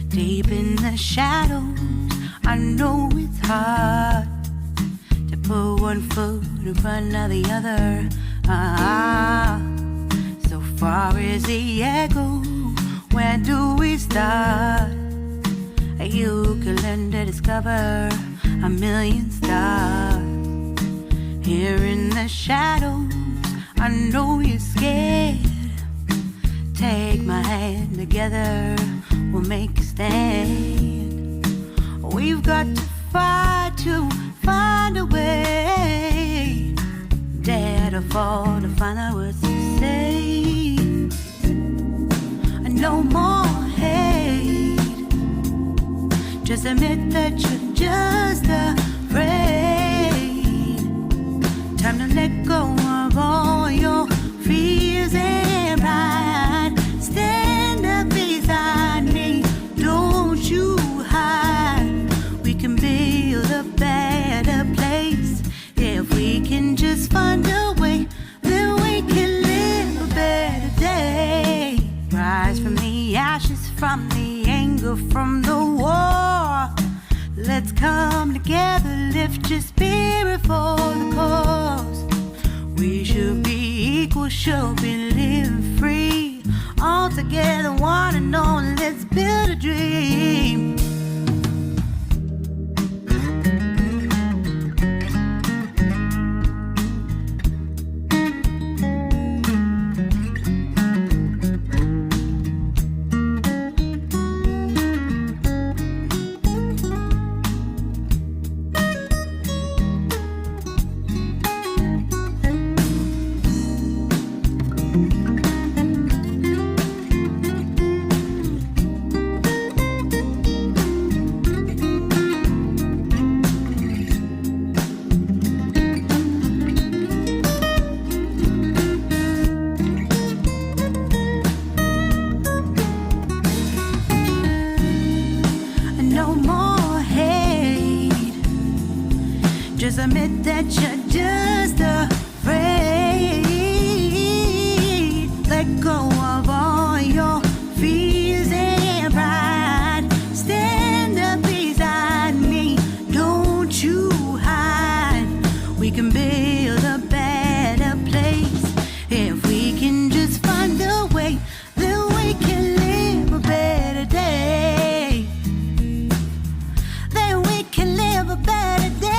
Deep in the shadows, I know it's hard to put one foot in front of the other. So far as the echo, where do we start? You can learn to discover a million stars. Here in the shadows, I know you're scared. Take my hand, together we'll make a stand. We've got to fight to find a way. Dare to fall to find out what to say. No more hate. Just admit that you're just afraid. Time to let go of all your fears and pride. Stand up beside me, don't you hide. We can build a better place. If we can just find a way, then we can live a better day. Rise from the ashes, from the anger, from the war. Let's come together, lift your spirit for the cause. We should be equal, should be living free. All together, one and all, let's build a dream. Just admit that you're just afraid. Let go of all your fears and pride. Stand up beside me, don't you hide. We can build a better place. If we can just find a way, then we can live a better day. Then we can live a better day.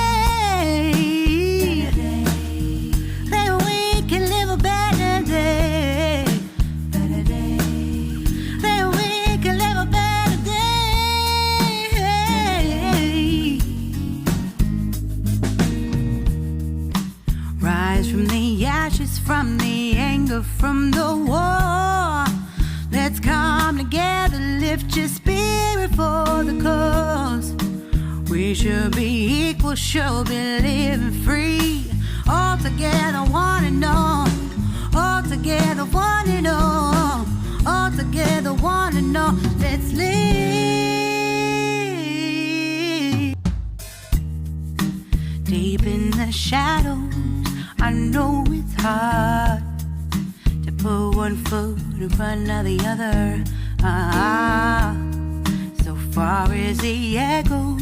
From the anger, from the war. Let's come together, lift your spirit for the cause. We should be equal, should be living free. All together, one and all. All together, one and all. All together, one and all. Let's live. Deep in the shadows, I know it's hard to put one foot in front of the other. So far as the echo,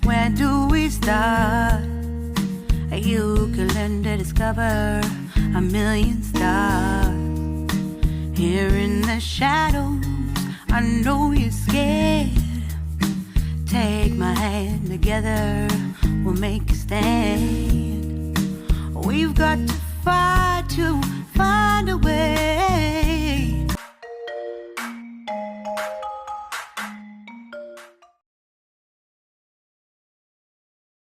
where do we start? You can learn to discover a million stars. Here in the shadows, I know you're scared. Take my hand, together we'll make a stand. We've got to fight to find a way.